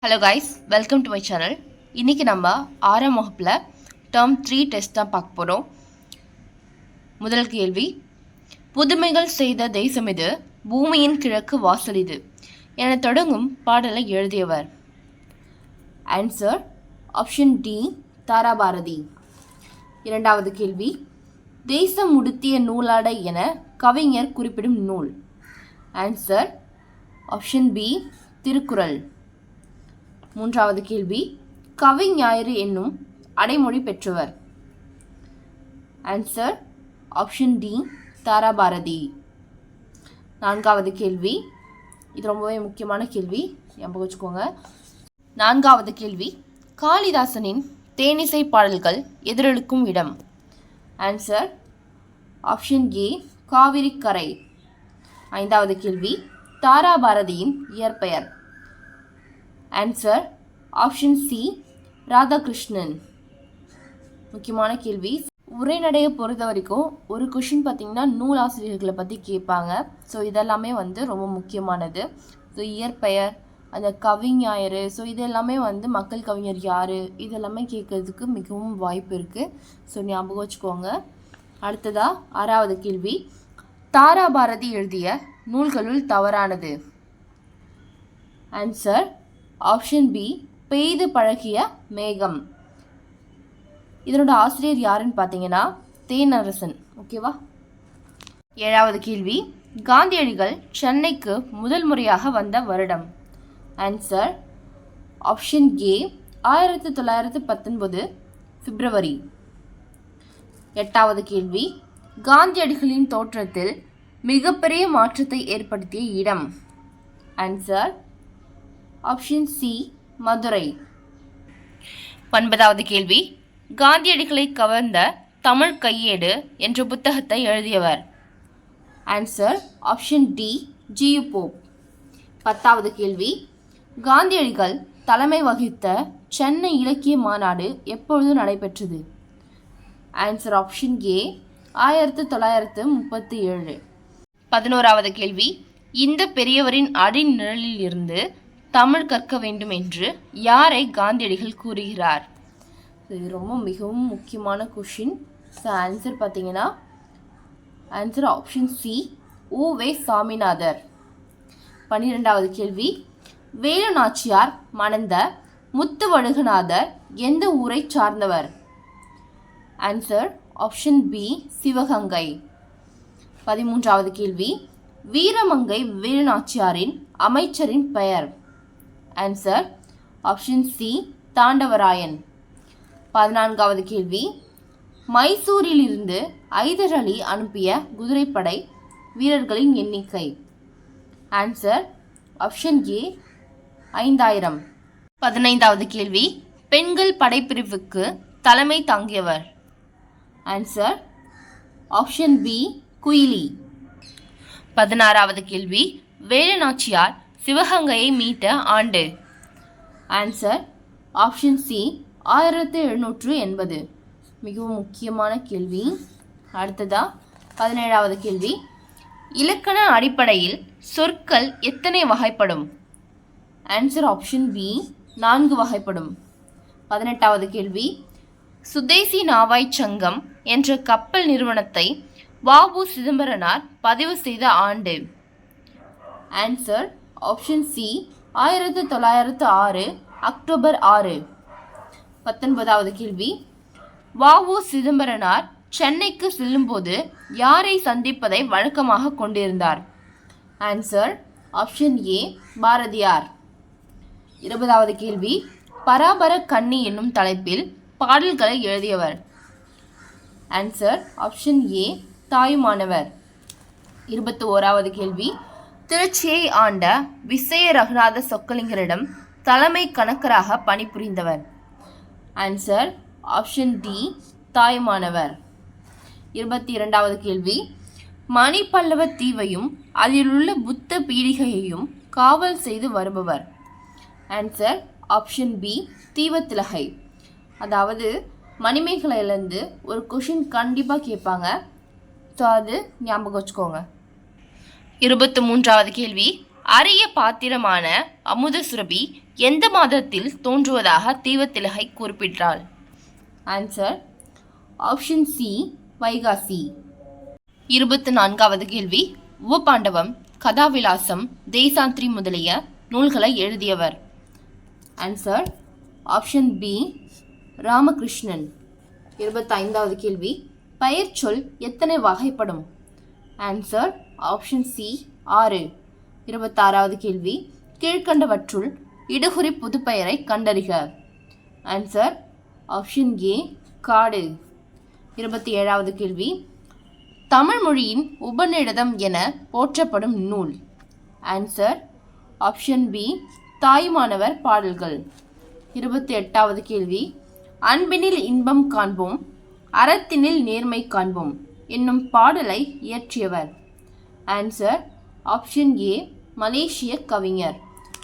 Hello guys, welcome to my channel. இன்றைக்கி நம்ம 6ஆம் வகுப்பில் டேர்ம் 3 டெஸ்ட் தான் பார்க்க போகிறோம். முதல் கேள்வி, புதுமைகள் செய்த தேசம் இது, பூமியின் கிழக்கு வாசல் இது என தொடங்கும் பாடலை எழுதியவர்? Answer option D, Tharabharathi. இரண்டாவது கேள்வி, தேசம் உடுத்திய நூலாடை என கவிஞர் குறிப்பிடும் நூல்? Answer option B, Thirukkural. மூன்றாவது கேள்வி, கவிஞாயிறு என்னும் அடைமொழி பெற்றவர்? Answer option D, Tharabharathi. நான்காவது கேள்வி, இது ரொம்பவே முக்கியமான கேள்வி, ஞாபகம் வச்சுக்கோங்க. நான்காவது கேள்வி, காளிதாசனின் தேனிசை பாடல்கள் எதிரொலிக்கும் இடம்? ஆன்சர் ஆப்ஷன் ஏ, காவிரி கரை. ஐந்தாவது கேள்வி, தாராபாரதியின் இயற்பெயர்? Answer option C, Radhakrishnan. முக்கியமான கேள்வி, உரைநடையை பொறுத்த வரைக்கும் ஒரு கொஷின் பார்த்திங்கன்னா நூலாசிரியர்களை பற்றி கேட்பாங்க. ஸோ இதெல்லாமே ரொம்ப முக்கியமானது. ஸோ இயற்பெயர், அந்த கவிஞாயிறு, ஸோ இதெல்லாமே மக்கள் கவிஞர் யார், இதெல்லாமே கேட்கறதுக்கு மிகவும் வாய்ப்பு இருக்குது. ஸோ ஞாபகம் வச்சுக்கோங்க. அடுத்ததாக ஆறாவது கேள்வி, தாராபாரதி எழுதிய நூல்களுள் தவறானது? ஆன்சர் ஆப்ஷன் பி, பெய்து பழகிய மேகம். இதனோட ஆசிரியர் யாருன்னு பார்த்தீங்கன்னா தேனரசன். ஓகேவா? ஏழாவது கேள்வி, காந்தியடிகள் சென்னைக்கு முதல் முறையாக வந்த வருடம்? Answer option A, 1919 February. எட்டாவது கேள்வி, காந்தியடிகளின் தோற்றத்தில் மிகப்பெரிய மாற்றத்தை ஏற்படுத்திய இடம்? Answer option C, Madurai. ஒன்பதாவது கேள்வி, காந்தியடிகளை கவர்ந்த தமிழ் கையேடு என்ற புத்தகத்தை எழுதியவர்? Answer option D, G U Pope. பத்தாவது கேள்வி, காந்தியடிகள் தலைமை வகித்த சென்னை இலக்கிய மாநாடு எப்பொழுது நடைபெற்றது? ஆன்சர் ஆப்ஷன் ஏ, 1937. 11வது கேள்வி, இந்த பெரியவரின் அடிநிழலில் இருந்து தமிழ் கற்க வேண்டும் என்று யாரை காந்தியடிகள் கூறுகிறார்? இது மிகவும் முக்கியமான கொஷின். ஸோ ஆன்சர் பார்த்தீங்கன்னா ஆன்சர் ஆப்ஷன் சி, ஓவே சாமிநாதர். 12வது கேள்வி, வேலு நாச்சியார் மணந்த முத்துவடுகநாதர் எந்த ஊரை சார்ந்தவர்? Answer option B, Sivaganga. 13வது கேள்வி, வீரமங்கை வேலு நாச்சியாரின் அமைச்சரின் பெயர்? Answer option C, Thandavarayan. 14வது கேள்வி, மைசூரிலிருந்து ஐதர் அலி அனுப்பிய குதிரைப்படை வீரர்களின் எண்ணிக்கை? ஆன்சர் ஆப்ஷன் ஏ, 5000. 15வது கேள்வி, பெண்கள் படைப்பிரிவுக்கு தலைமை தாங்கியவர்? Answer option B, Kuyili. 16வது கேள்வி, வேலு நாச்சியார் சிவகங்கையை மீட்ட ஆண்டு? Answer option C, 1780. மிகவும் முக்கியமான கேள்வி. அடுத்ததா 17வது கேள்வி, இலக்கண அடிப்படையில் சொற்கள் எத்தனை வகைப்படும்? ஆன்சர் ஆப்ஷன் பி, 4 வகைப்படும். 18வது கேள்வி, சுதேசி நாவாய் சங்கம் என்ற கப்பல் நிறுவனத்தை வ.உ. சிதம்பரனார் பதிவு செய்த ஆண்டு? Answer option C, 1906 October 6. 19வது கேள்வி, வ.உ. சிதம்பரனார் சென்னைக்கு செல்லும்போது யாரை சந்திப்பதை வழக்கமாக கொண்டிருந்தார்? Answer option A, Bharathiyar. 20வது கேள்வி, பராபர கன்னி என்னும் தலைப்பில் பாடல்களை எழுதியவர்? Answer option A, Thayumanavar. 21வது கேள்வி, திருச்சியை ஆண்ட விசய ரகுநாத சொக்கலிங்கரிடம் தலைமை கணக்கராக பணிபுரிந்தவர்? Answer option D, Thayumanavar. 22வது கேள்வி, மணிப்பல்லவ தீவையும் அதிலுள்ள புத்த பீடிகையையும் காவல் செய்து வருபவர்? Answer option B, Deevathilagai. அதாவது மணிமேகலையிலேருந்து ஒரு கொஷின் கண்டிப்பாக கேட்பாங்க. ஸோ அது ஞாபகம் வச்சுக்கோங்க. 23வது கேள்வி, அரிய பாத்திரமான அமுத சுரபி எந்த மாதத்தில் தோன்றுவதாக தீவத்திலகை குறிப்பிட்டாள்? Answer option C Vaikasi. 24வது கேள்வி. உபபாண்டவம், கதாவிலாசம், தேசாந்திரி முதலிய நூல்களை எழுதியவர்? Answer option B Ramakrishnan. 25வது கேள்வி. பெயர் சொல் எத்தனை வகைப்படும்? Answer option C 6. 26வது கேள்வி. கீழ்கண்டவற்றுள் இடுகுறி புதுப்பெயரை கண்டறிக. ஆன்சர் ஆப்ஷன் ஏ காடு. 27வது கேள்வி. தமிழ் மொழியின் உபநிடதம் என போற்றப்படும் நூல்? ஆன்சர் ஆப்ஷன் பி தாயுமானவர் பாடல்கள். 28வது கேள்வி. அன்பினில் இன்பம் காண்போம், அறத்தினில் நேர்மை காண்போம் என்னும் பாடலை இயற்றியவர்? ஆன்சர் ஆப்ஷன் ஏ மலேசிய கவிஞர்.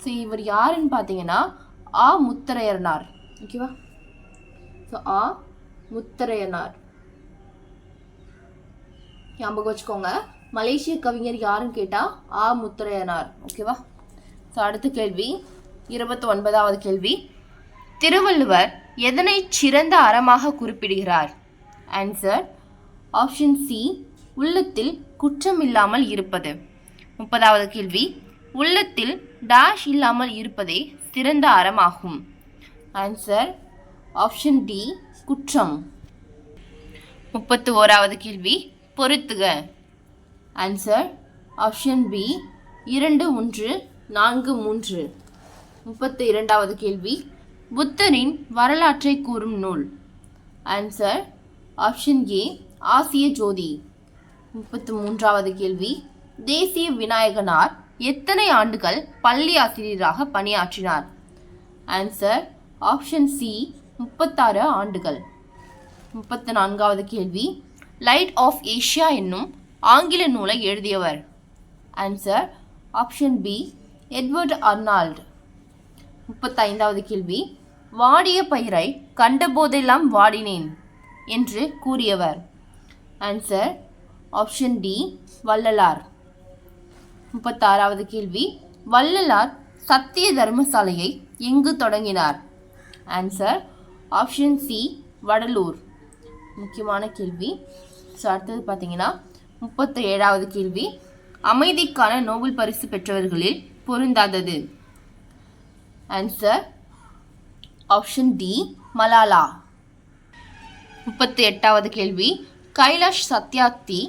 ஸோ இவர் யாருன்னு பார்த்தீங்கன்னா ஆ முத்தரையனார். ஓகேவா? ஸோ ஆ முத்தரையனார் ஞாபகம் வச்சுக்கோங்க. மலேசிய கவிஞர் யாருன்னு கேட்டால் ஆ முத்தரையனார். ஓகேவா? ஸோ அடுத்த கேள்வி. 29வது கேள்வி. திருவள்ளுவர் எதனை சிறந்த அறமாக குறிப்பிடுகிறார்? ஆன்சர் ஆப்ஷன் சி உள்ளத்தில் குற்றம் இல்லாமல் இருப்பது. 30வது கேள்வி. உள்ளத்தில் டேஷ் இல்லாமல் இருப்பதே சிறந்த அறமாகும். ஆன்சர் ஆப்ஷன் டி குற்றம். 31வது கேள்வி. பொறுத்துக. Answer option B 2, 1, 4, 3. 32வது கேள்வி. புத்தரின் வரலாற்றை கூறும் நூல்? ஆன்சர் ஆப்ஷன் ஏ ஆசிய ஜோதி. 33வது கேள்வி. தேசிய விநாயகனார் எத்தனை ஆண்டுகள் பள்ளி ஆசிரியராக பணியாற்றினார்? ஆன்சர் ஆப்ஷன் சி 36 ஆண்டுகள். 34வது கேள்வி. லைட் ஆஃப் ஏஷியா என்னும் ஆங்கில நூலை எழுதியவர்? Answer option B Edward Arnold. 35வது கேள்வி. வாடிய பயிரை கண்டபோதெல்லாம் வாடினேன் என்று கூறியவர்? Answer option D Vallalar. 36வது கேள்வி. வள்ளலார் சத்திய தர்மசாலையை எங்கு தொடங்கினார்? Answer option C Vadalur. முக்கியமான கேள்வி. ஸோ அடுத்தது பார்த்தீங்கன்னா 37வது கேள்வி. அமைதிக்கான நோபல் பரிசு பெற்றவர்களில் பொருந்தாதது? Answer option D Malala. 38வது கேள்வி. கைலாஷ் சத்யார்த்தி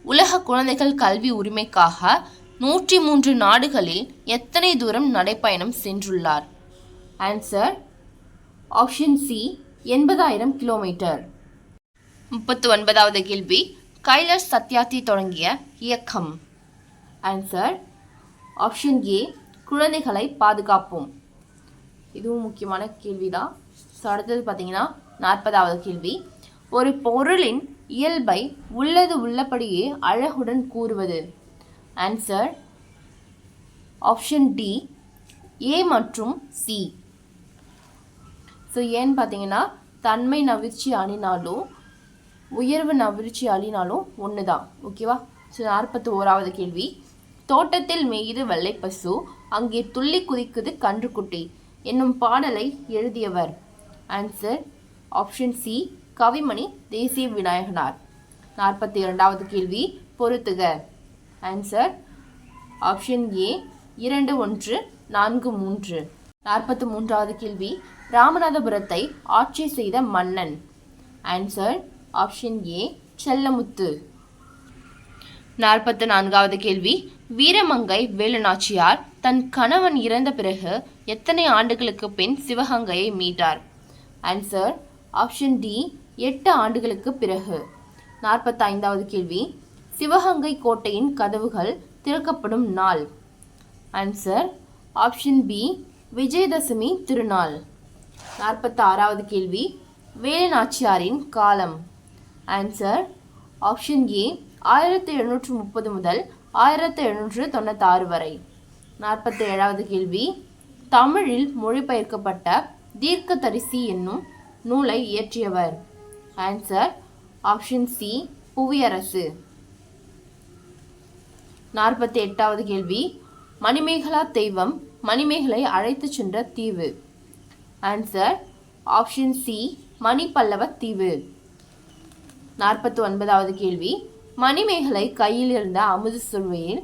உலக குழந்தைகள் கல்வி உரிமைக்காக 103 நாடுகளில் எத்தனை தூரம் நடைப்பயணம் சென்றுள்ளார்? Answer option C 80,000 kilometre. 39வது கேள்வி. கைலாஷ் சத்யார்த்தி தொடங்கிய இயக்கம்? ஆன்சர் ஆப்ஷன் ஏ குழந்தைகளை பாதுகாப்போம். இதுவும் முக்கியமான கேள்விதான். ஸோ அடுத்தது பார்த்தீங்கன்னா 40வது கேள்வி. ஒரு பொருளின் இயல்பை உள்ளது உள்ளபடியே அழகுடன் கூறுவது? ஆன்சர் ஆப்ஷன் டி ஏ மற்றும் சி. ஸோ ஏன்னு பார்த்தீங்கன்னா தன்மை நவிர்ச்சி அணினாலும் உயர்வு நவிர்ச்சி அழினாலும் ஒன்று தான். ஓகேவா? ஸோ 41வது கேள்வி. தோட்டத்தில் மேயுது வெள்ளை பசு, அங்கே துள்ளி குதிக்குது கன்றுக்குட்டி என்னும் பாடலை எழுதியவர்? ஆன்சர் ஆப்ஷன் சி கவிமணி தேசிய விநாயகனார். 42வது கேள்வி. பொறுத்துக. ஆன்சர் ஆப்ஷன் ஏ 2, 1, 4, 3. 43வது கேள்வி. ராமநாதபுரத்தை ஆட்சி செய்த மன்னன்? Answer option A Sellamuthu. 44வது கேள்வி. வீரமங்கை வேலுநாச்சியார் தன் கணவன் இறந்த பிறகு எத்தனை ஆண்டுகளுக்கு பின் சிவகங்கையை மீட்டார்? ஆன்சர் ஆப்ஷன் டி 8 ஆண்டுகளுக்கு பிறகு. 45வது கேள்வி. சிவகங்கை கோட்டையின் கதவுகள் திறக்கப்படும் நாள்? ஆன்சர் ஆப்ஷன் பி விஜயதசமி திருநாள். 46வது கேள்வி. வேலுநாச்சியாரின் காலம்? ஆன்சர் ஆப்ஷன் ஏ 1730 முதல் 1796 வரை. 47வது கேள்வி. தமிழில் மொழிபெயர்க்கப்பட்ட தீர்க்கதரிசி என்னும் நூலை இயற்றியவர்? Answer option C Puviyarasu. 48வது கேள்வி. மணிமேகலா தெய்வம் மணிமேகலை அழைத்து சென்ற தீவு. ஆன்சர் ஆப்ஷன் சி மணிப்பல்லவ தீவு. 49வது கேள்வி. மணிமேகலை கையில் இருந்த அமுது சுவையில்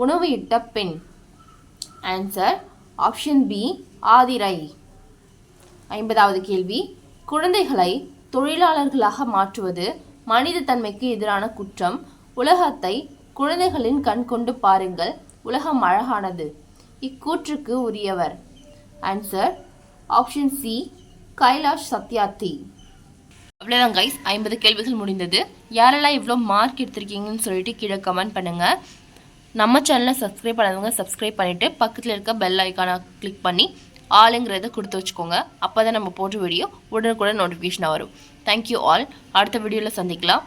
உணவு இட்ட பெண். Answer option B Aadhirai. 50வது கேள்வி. குழந்தைகளை தொழிலாளர்களாக மாற்றுவது மனித தன்மைக்கு எதிரான குற்றம். உலகத்தை குழந்தைகளின் கண் கொண்டு பாருங்கள், உலகம் அழகானது. இக்கூற்றுக்கு உரியவர். Answer option C Kailash Satyarthi. அவ்வளோதான் கைஸ், 50 கேள்விகள் முடிந்தது. யாரெல்லாம் இவ்வளோ மார்க் எடுத்திருக்கீங்கன்னு சொல்லிட்டு கீழே கமெண்ட் பண்ணுங்கள். நம்ம சேனலை சப்ஸ்கிரைப் பண்ணாதவங்க சப்ஸ்கிரைப் பண்ணிவிட்டு பக்கத்தில் இருக்க பெல் ஐக்கானை கிளிக் பண்ணி ஆளுங்கிறத கொடுத்து வச்சுக்கோங்க. அப்போ தான் நம்ம போட்ட வீடியோ உடனுக்குடன் நோட்டிஃபிகேஷனாக வரும். Thank you all. அடுத்த வீடியோவில் சந்திக்கலாம்.